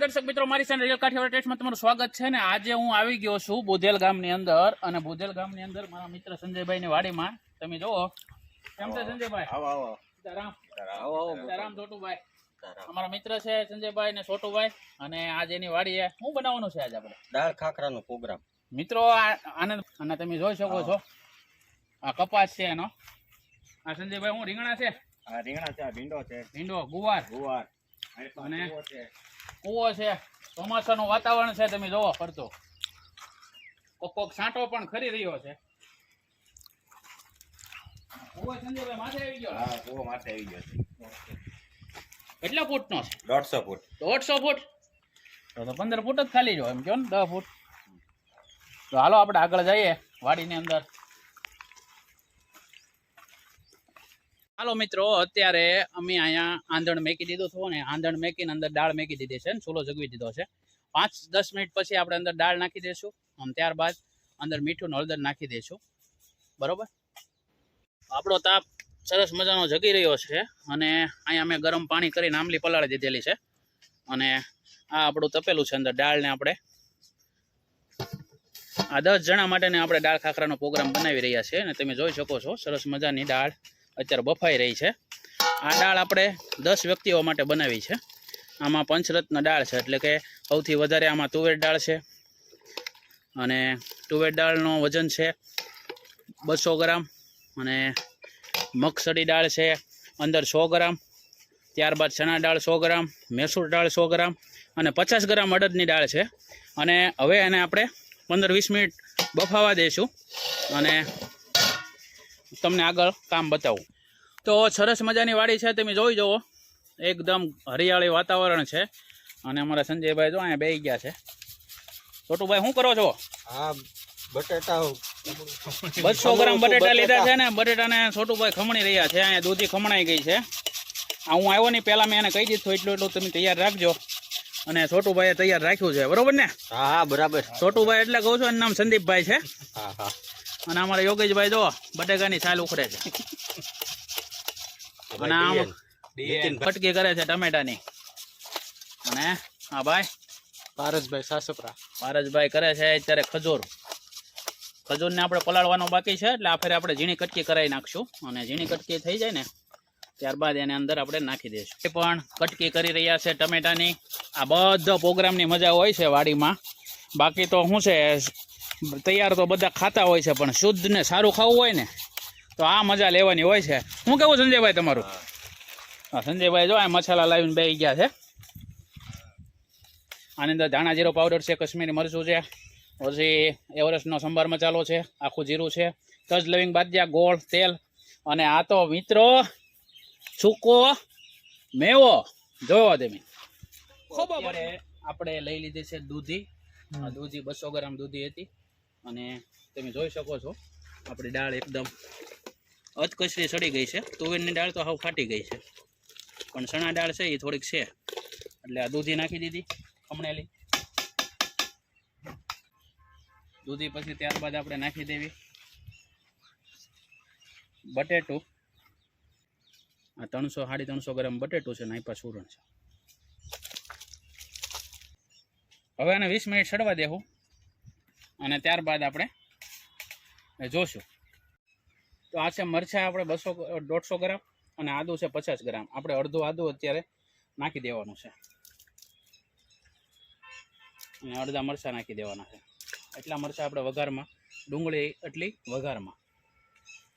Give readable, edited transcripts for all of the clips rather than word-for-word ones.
દર્શક મિત્રો મારી ચેનલ રિયલ કાઠિયાવાડી ટેસ્ટમાં તમારું સ્વાગત છે ને આજે હું આવી ગયો છું બોધેલ ગામની અંદર અને બોધેલ ગામની અંદર મારા મિત્ર સંજયભાઈની વાડીમાં તમે જોવો કેમ છે સંજયભાઈ આવો આવો સીતારામ સીતારામ છોટુભાઈ અમારા મિત્ર છે સંજયભાઈ ને છોટુભાઈ અને આજે એની વાડીએ શું બનાવવાનું છે આજે આપણે દાળ ખાખરાનો પ્રોગ્રામ મિત્રો આનંદ અને તમે જોઈ શકો છો આ કપાસ છે એનો આ સંજયભાઈ હું રીંગણા છે આ રીંગણા છે આ ભીંડો છે ભીંડો ગુવાર અને કૂવો છે ચોમાસાનું વાતાવરણ છે તમે જોવો ફરતો કોક છાંટો પણ ખરી રહ્યો છે કૂવો સંજયભાઈ માથે આવી ગયો હા કૂવો માથે આવી ગયો છે કેટલા ફૂટનો છે 150 ફૂટ 150 ફૂટ તો 15 ફૂટ જ ખાલી જો એમ કહો ને 10 ફૂટ તો હાલો આપણે આગળ જઈએ વાડીની અંદર હાલો મિત્રો અત્યારે અમે અહીંયા આંધણ મેકી દીધું છું ને આંધણ મેકીને અંદર દાળ મેકી દીધી છે ને ચૂલો જગવી દીધો છે 5-10 મિનિટ પછી આપણે અંદર દાળ નાખી દઈશું અને ત્યારબાદ અંદર મીઠું હળદર નાખી દઈશું બરોબર આપણો તાપ સરસ મજાનો જગી રહ્યો છે અને અહીંયા મેં ગરમ પાણી કરીને આંબલી પલાળી દીધેલી છે અને આ આપણું તપેલું છે અંદર દાળને આપણે આ 10 જણા માટેને આપણે દાળ ખાખરાનો પ્રોગ્રામ બનાવી રહ્યા છીએ અને તમે જોઈ શકો છો સરસ મજાની દાળ અત્યારે બફાઈ રહી છે આ દાળ આપણે 10 વ્યક્તિઓ માટે બનાવી છે આમાં પંચરત્ન દાળ છે એટલે કે સૌથી વધારે આમાં તુવેર દાળ છે અને તુવેર દાળનો વજન છે 200 ગ્રામ અને મગસળી દાળ છે અંદર 100 ગ્રામ ત્યારબાદ ચણા દાળ 100 ગ્રામ મૈસૂર દાળ 100 ગ્રામ અને 50 ગ્રામ અડદની દાળ છે અને હવે એને આપણે 15-20 મિનિટ બફાવા દઈશું અને તમને આગળ કામ બતાવું તો સરસ મજાની વાડી છે તમે જોઈ જુઓ એકદમ હરિયાળી વાતાવરણ છે અને અમારા સંજયભાઈ જો અહીંયા બેસી ગયા છે છોટુભાઈ શું કરો છો આ બટેટા 200 ગ્રામ બટેટા લીધા છે ને બટેટાને છોટુભાઈ ખમણી રહ્યા છે અહીંયા દૂધી ખમણાઈ ગઈ છે આ હું આવ્યો નહીં પહેલાં મેં એને કહી દીધું એટલું તમે તૈયાર રાખજો અને છોટુભાઈએ તૈયાર રાખ્યું છે બરોબર ને હા બરાબર છોટુભાઈ એટલે કહું છું એનું નામ સંદીપભાઈ છે હા હા અને અમારા યોગેશભાઈ જો બટેકાની છાલ ઉખડે છે અને આમ કટકી કરે છે ટમેટાની અને હા ભાઈ પારસભાઈ સાસપરા પારસભાઈ કરે છે અત્યારે ખજૂરને આપણે પલાળવાનો બાકી છે એટલે આ ફેરે આપણે ઝીણી કટકી કરાવી નાખશું અને ઝીણી કટકી થઈ જાય ને ત્યારબાદ એને અંદર આપણે નાખી દઈશું એ પણ કટકી કરી રહ્યા છે ટમેટાની આ બધો પ્રોગ્રામની મજા હોય છે વાડીમાં બાકી તો શું છે તૈયાર તો બધા ખાતા હોય છે પણ શુદ્ધ ને સારું ખાવું હોય ને તો આ મજા લેવાની હોય છે હું કેવું સંજયભાઈ તમારું હા સંજયભાઈ જો આ મસાલા લાવીને બેસી ગયા છે આની અંદર ધાણા જીરો પાવડર છે કશ્મીરી મરચું છે પછી એવરેસ્ટનો સંભાર મસાલો છે આખું જીરું છે તજ લવિંગ બાદિયા ગોળ તેલ અને આ તો મિત્રો સૂકો મેવો જોવો તમે ખૂબ આપણે લઈ લીધી છે દૂધી આ દૂધી 200 ગ્રામ દૂધી હતી અને તમે જોઈ શકો છો આપણી દાળ એકદમ અધકચરી સડી ગઈ છે તુવેરની દાળ તો હાવ ફાટી ગઈ છે પણ ચણા દાળ છે એ થોડીક છે એટલે આ દૂધી નાખી દીધી ખમણેલી દૂધી પછી ત્યારબાદ આપણે નાખી દેવી બટેટું આ 300-350 ગ્રામ બટેટું છે ને આઈપા સુરણ છે હવે આને 20 મિનિટ સડવા દેવું અને ત્યારબાદ આપણે જોશું તો આ છે મરચાં આપણે 150 ગ્રામ અને આદું છે 50 ગ્રામ આપણે અડધું આદું અત્યારે નાખી દેવાનું છે અને અડધા મરચાં નાખી દેવાના છે એટલા મરચાં આપણે વઘારમાં ડુંગળી એટલી વઘારમાં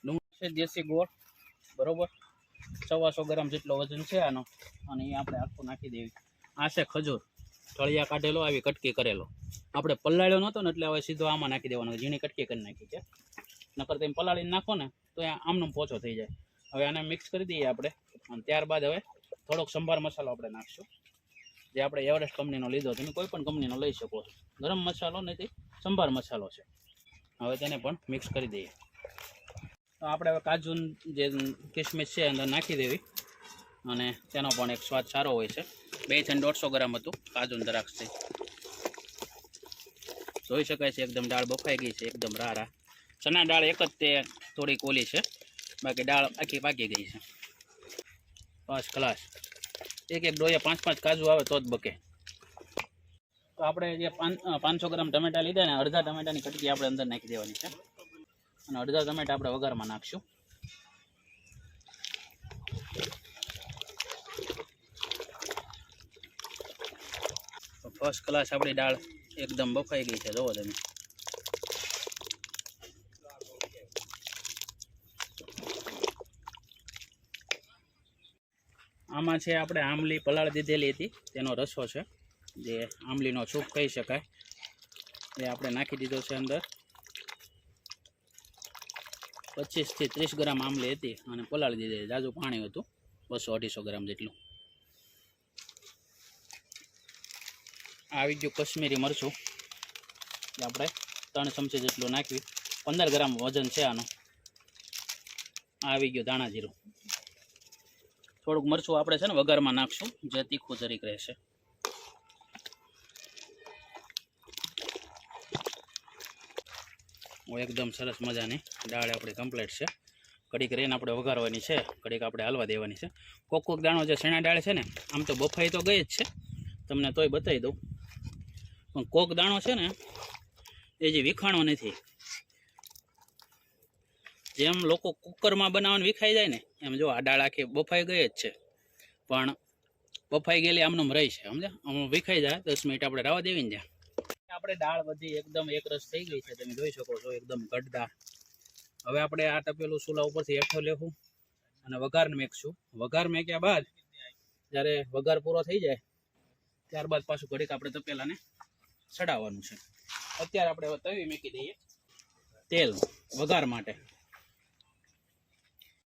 ડુંગળી છે દેશી ગોળ બરોબર 125 ગ્રામ જેટલો વજન છે આનો અને એ આપણે આખું નાખી દેવી આ છે ખજૂર તળિયા કાઢેલો આવી કટકી કરેલો આપણે પલાળ્યો નહોતો ને એટલે હવે સીધો આમાં નાખી દેવાનો ઝીણી કટકી કરી નાખી છે નકર તમે પલાળીને નાખો ને તો આમનો પોચો થઈ જાય હવે આને મિક્સ કરી દઈએ આપણે અને ત્યારબાદ હવે થોડોક સંભાર મસાલો આપણે નાખશું જે આપણે એવરેસ્ટ કંપનીનો લીધો તમે કોઈ પણ કંપનીનો લઈ શકો છો ગરમ મસાલો નથી સંભાર મસાલો છે હવે તેને પણ મિક્સ કરી દઈએ તો આપણે હવે કાજુ જે કિસમિસ છે અંદર નાખી દેવી અને તેનો પણ એક સ્વાદ સારો હોય છે 200-150 ગ્રામ હતું કાજુ દ્રાક્ષ છે જોઈ શકાય છે એકદમ દાળ બફાઈ ગઈ છે એકદમ રારા ચણા દાળ એક જ તે થોડીક ઓલી છે બાકી દાળ આખી પાકી ગઈ છે ફર્સ્ટ ક્લાસ એક ડોયા 5-5 કાજુ આવે તો જ બકે આપણે જે 500 ગ્રામ ટમેટા લીધા ને અડધા ટમેટાની કટકી આપણે અંદર નાખી દેવાની છે અને અડધા ટમેટા આપણે વઘારમાં નાખશું. ફર્સ્ટ ક્લાસ આપણી દાળ એકદમ બફાઈ ગઈ છે, જોવો તમે. આમાં છે આપણે આંબલી પલાળ દીધેલી હતી, તેનો રસો છે, જે આંબલીનો સૂપ કહી શકાય, એ આપણે નાખી દીધો છે અંદર. 25 થી 30 ગ્રામ આંબલી હતી અને પલાળી દીધી. જાજુ પાણી હતું, 200-250 ગ્રામ જેટલું. આવી ગયું કશ્મીરી મરચું, એ આપણે 3 ચમચી જેટલું નાખ્યું. 15 ગ્રામ વજન છે આનું. આવી ગયું ધાણા જીરું. થોડુંક મરચું આપણે છે ને વઘારમાં નાખશું, જે તીખું જરીક રહેશે. એકદમ સરસ મજાની દાળ આપણી કમ્પ્લીટ છે. કડીક રહીને આપણે વઘારવાની છે, કડીક આપણે હાલવા દેવાની છે. કોક દાણો જે શેણા દાળ છે ને, આમ તો બફાઈ તો ગઈ જ છે, તમને તોય બતાવી દઉં. પણ કોક દાણો છે ને એ જે વિખાણો નથી. જેમ લોકો કુકરમાં બનાવવાનું વિખાઈ જાય ને, એમ જો આ દાળ આખી બફાઈ ગઈ જ છે, પણ બફાઈ ગયેલી આમનું રહી છે, સમજ્યા? આમ વિખાઈ જાય 10 મિનિટ આપણે રાવા દેવી ને જ્યાં. આપણે દાળ બધી એકદમ એક રસ થઈ ગઈ છે, તમે જોઈ શકો છો, એકદમ ઘટદાર. હવે આપણે આ તપેલું ચૂલા ઉપરથી હેઠો લેવું અને વઘાર મેકશું. વઘાર મેક્યા બાદ જ્યારે વઘાર પૂરો થઈ જાય ત્યારબાદ પાછું ઘડીક આપણે તપેલાને ચડાવવાનું છે. અત્યારે આપણે તવી મૂકી દઈએ, તેલ વઘાર માટે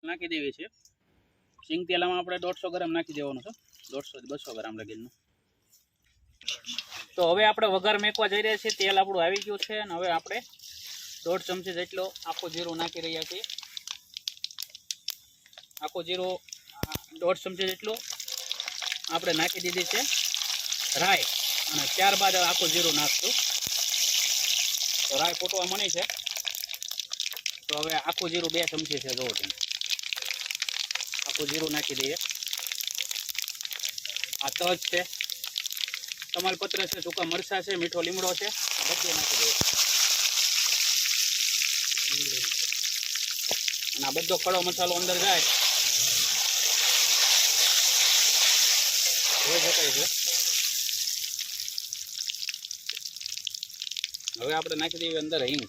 નાખી દેવી છે. સિંગ તેલામાં આપણે 150 ગ્રામ નાખી દેવાનું છે, 150-200 ગ્રામ લગીનું. તો હવે આપણે વઘાર મેકવા જઈ રહ્યા છીએ. તેલ આપણું આવી ગયું છે અને હવે આપણે 1.5 ચમચી જેટલો આખું જીરું નાખી રહ્યા છીએ. આખું જીરું 1.5 ચમચી જેટલું આપણે નાખી દીધી છે રાઈ, અને ત્યારબાદ આખું જીરું નાખશું. તો રાઈ ફૂટવા મળી છે, તો હવે આખું જીરું 2 ચમચી છે, જોવો તમે. આખું જીરું નાખી દઈએ. આ તજ છે, તમાલપત્ર છે, સૂકા મરચાં છે, મીઠો લીમડો છે, બધું નાખી દઈએ. અને આ બધો ખડો મસાલો અંદર જાય જોઈ શકાય છે. હવે આપણે નાખી દઈએ અંદર હિંગ.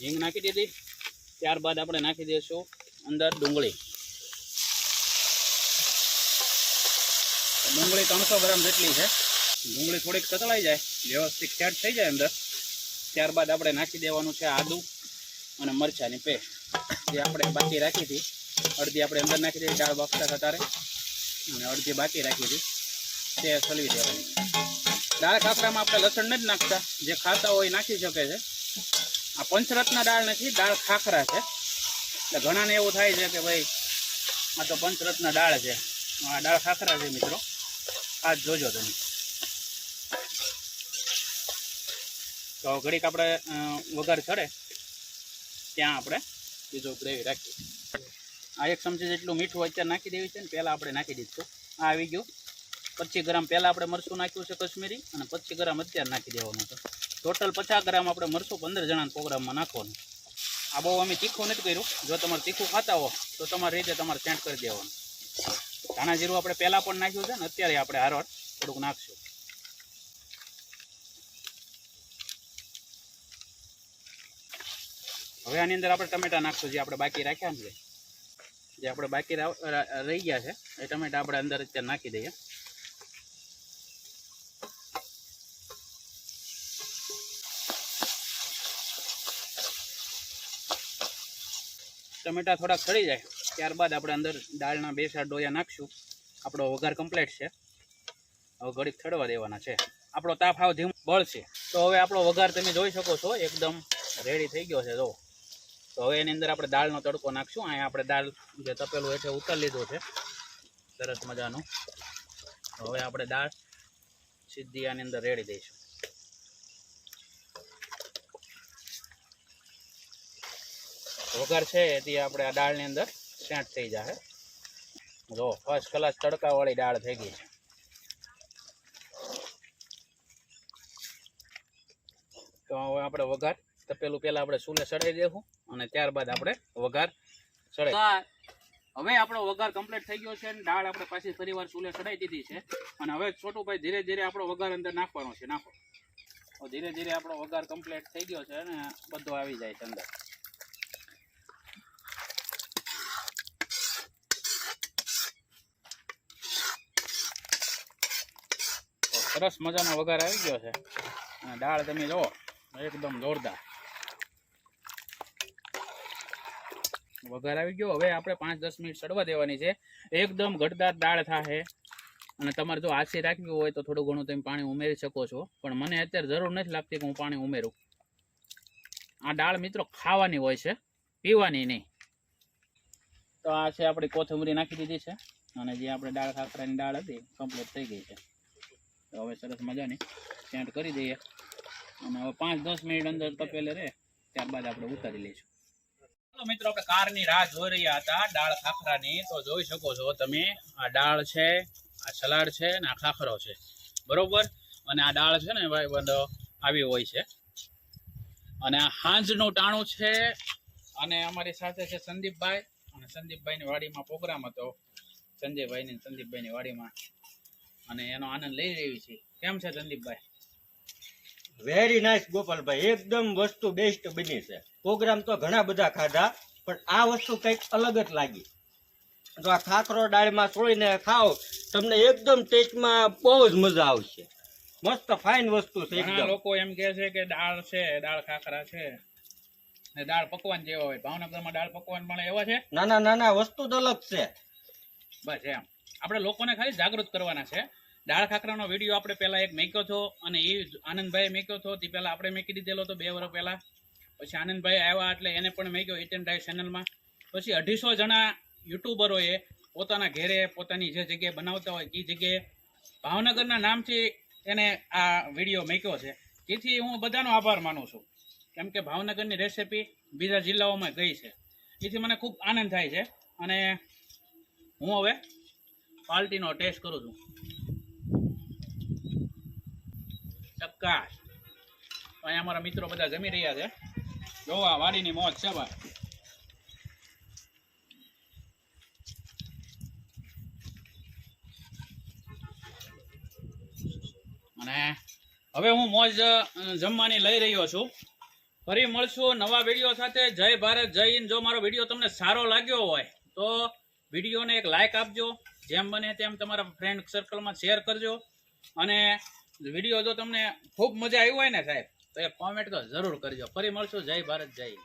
હિંગ નાખી દીધી. ત્યારબાદ આપણે નાખી દઈશું અંદર ડુંગળી. ડુંગળી 300 ગ્રામ જેટલી છે. ડુંગળી થોડીક સતળાઈ જાય, વ્યવસ્થિત સેટ થઈ જાય અંદર, ત્યારબાદ આપણે નાખી દેવાનું છે આદુ અને મરચાંની પેસ્ટ, જે આપણે બાકી રાખી હતી. અડધી આપણે અંદર નાખી દઈએ દાળ બાફતા થતા રહે, અને અડધી બાકી રાખી હતી તે સલવી દેવાની. દાળ ખાખરામાં આપણે લસણ નથી નાખતા, જે ખાતા હોય નાખી શકે છે. આ પંચરત્ન દાળ નથી, દાળ ખાખરા છે. એટલે ઘણાને એવું થાય છે કે ભાઈ આ તો પંચરત્ન દાળ છે, આ દાળ ખાખરા છે. મિત્રો આ જોજો તમે. તો ઘડીક આપણે વઘાર ચડે ત્યાં આપણે બીજો ગ્રેવી રાખીએ. આ 1 ચમચી જેટલું મીઠું અત્યારે નાખી દેવી છે ને, પહેલાં આપણે નાખી દીધું. આ આવી ગયું. 25 ગ્રામ પહેલાં આપણે મરચું નાખ્યું છે કશ્મીરી, અને 25 ગ્રામ અત્યારે નાખી દેવાનું છે. ટોટલ 50 ગ્રામ આપણે મરચું 15 જણાના પ્રોગ્રામમાં નાખવાનું. આ બહુ અમે તીખું નથી કર્યું. જો તમારે તીખું ખાતા હો તો તમારી રીતે તમારે સેન્ટ કરી દેવાનું. ધાણા જીરું આપણે પહેલાં પણ નાખ્યું છે ને, અત્યારે આપણે હારવાર થોડુંક નાખશું. હવે આની અંદર આપણે ટમેટા નાખશું, જે આપણે બાકી રાખ્યા ને, જે આપણે બાકી રહી ગયા છે એ ટમેટા આપણે અંદર અત્યારે નાખી દઈએ. ટમેટા થોડાક સડી જાય ત્યારબાદ આપણે અંદર દાળના 2-4 ડોયા નાખશું. આપણો વઘાર કમ્પ્લીટ છે. હવે ઘડીક ચડવા દેવાના છે. આપણો તાપ હાવ ધીમો બળશે. તો હવે આપણો વઘાર તમે જોઈ શકો છો, એકદમ રેડી થઈ ગયો છે. જો તો હવે એની અંદર આપણે દાળનો તડકો નાખશું. અહીંયા આપણે દાળ જે તપેલું હેઠે ઉતારી લીધું છે સરસ મજાનું. હવે આપણે દાળ સીધી આની અંદર રેડી દઈશું. વઘાર છે તે આપણે આ દાળની અંદર સેટ થઈ જાય. જો ફર્સ્ટ ક્લાસ તડકાવાળી દાળ થઈ ગઈ છે. તો હવે આપણે વઘાર તપેલું પહેલા આપણે ચૂલે ચડાવી દેવું અને ત્યારબાદ આપણે વઘાર ચડાવી. હવે આપણો વઘાર કમ્પ્લીટ થઈ ગયો છે અને દાળ આપણે પાછી ફરીવાર ચૂલે ચડાવી દીધી છે. અને હવે છોટુભાઈ ધીરે ધીરે આપણો વઘાર અંદર નાખવાનો છે. નાખો. તો ધીરે ધીરે આપણો વઘાર કમ્પ્લીટ થઈ ગયો છે અને બધો આવી જાય છે અંદર. સરસ મજાનો વઘાર આવી ગયો છે અને દાળ તમે જુઓ એકદમ જોરદાર વઘાર આવી ગયો. હવે આપણે 5-10 મિનિટ ચડવા દેવાની છે. એકદમ ઘટદાર દાળ થાશે અને તમારે જો આછી રાખવી હોય તો થોડું ઘણું તમે પાણી ઉમેરી શકો છો, પણ મને અત્યારે જરૂર નથી લાગતી કે હું પાણી ઉમેરું. આ દાળ મિત્રો ખાવાની હોય છે, પીવાની નહીં. તો આ છે આપણી કોથમરી નાખી દીધી છે અને જે આપણે દાળ ખાખરાની દાળ હતી કમ્પ્લીટ થઈ ગઈ છે. તો હવે સરસ મજાની સેન્ટ કરી દઈએ અને હવે 5-10 મિનિટ અંદર તપેલે રહે ત્યારબાદ આપણે ઉતારી લઈશું. ચાલો મિત્રો, આપણે કારની રાહ જોઈ રહ્યા હતા દાળ ખાખરાની. તો જોઈ શકો છો તમે, આ દાળ છે, આ સલાડ છે અને આ ખાખરો છે, બરોબર. અને આ દાળ છે ને ભાઈ બંધો આવી હોય છે અને આ હાંજનું ટાણું છે. અને અમારી સાથે છે સંદીપભાઈ અને સંદીપભાઈની વાડીમાં પ્રોગ્રામ હતો, સંજયભાઈની સંદીપભાઈની વાડીમાં, અને એનો આનંદ લઈ રહી છે. કેમ છે સંદીપભાઈ? વેરી નાઇસ ગોપાલભાઈ, એકદમ વસ્તુ બેસ્ટ બની છે. પ્રોગ્રામ તો ઘણા બધા ખાધા, પણ આ વસ્તુ કંઈક અલગ જ લાગી. તો આ ખાખરો દાળમાં છોડીને ખાઓ, તમને એકદમ ટેસ્ટમાં બહુ જ મજા આવશે. મસ્ત ફાઇન વસ્તુ છે ઘણા એકદમ. લોકો એમ કહે છે કે દાળ છે, દાળ ખાખરા છે ને દાળ પકવાન જેવા હોય. ભાવનગરમાં દાળ પકવાન પણ એવા છે? ના ના, વસ્તુ જ અલગ છે. બસ એમ આપણે લોકોને ખાલી જાગૃત કરવાના છે. દાળ ખાખરાનો વિડીયો આપણે પહેલા એક મેક્યો હતો અને એ આનંદભાઈ મેક્યો હતો. તે પહેલા આપણે મેકી દીધેલો હતો 2 વર્ષ પહેલા. પછી આનંદભાઈ આવ્યા એટલે એને પણ મેક્યો ઇટન ડાય ચેનલમાં. પછી 250 જણા યુટ્યુબરોએ પોતાના ઘેરે પોતાની જે જગ્યાએ બનાવતા હોય એ જગ્યાએ ભાવનગરના નામથી એને આ વિડીયો મેક્યો છે. તેથી હું બધાનો આભાર માનું છું, કેમ કે ભાવનગરની રેસીપી બીજા જિલ્લાઓમાં ગઈ છે. એથી મને ખૂબ આનંદ થાય છે. અને હું હવે પાર્ટીનો ટેસ્ટ કરું છું. ચક્કાશ. અહીંયા અમારા મિત્રો બધા જમી રહ્યા છે. જોવા વાડીની મોજ છે ભાઈ. અને હવે હું મોજ જમવાની લઈ રહ્યો છું. ફરી મળશું નવા વિડીયો સાથે. જય ભારત, જય હિન્દ. જો મારો વિડીયો તમને સારો લાગ્યો હોય તો વિડીયોને એક લાઇક આપજો, જેમ બને તેમ તમારા ફ્રેન્ડ સર્કલમાં શેર કરજો. અને વિડીયો જો તમને ખૂબ મજા આવી હોય ને સાહેબ, તો એક કોમેન્ટ તો જરૂર કરજો. ફરી મળશું. જય ભારત, જય હિન્દ.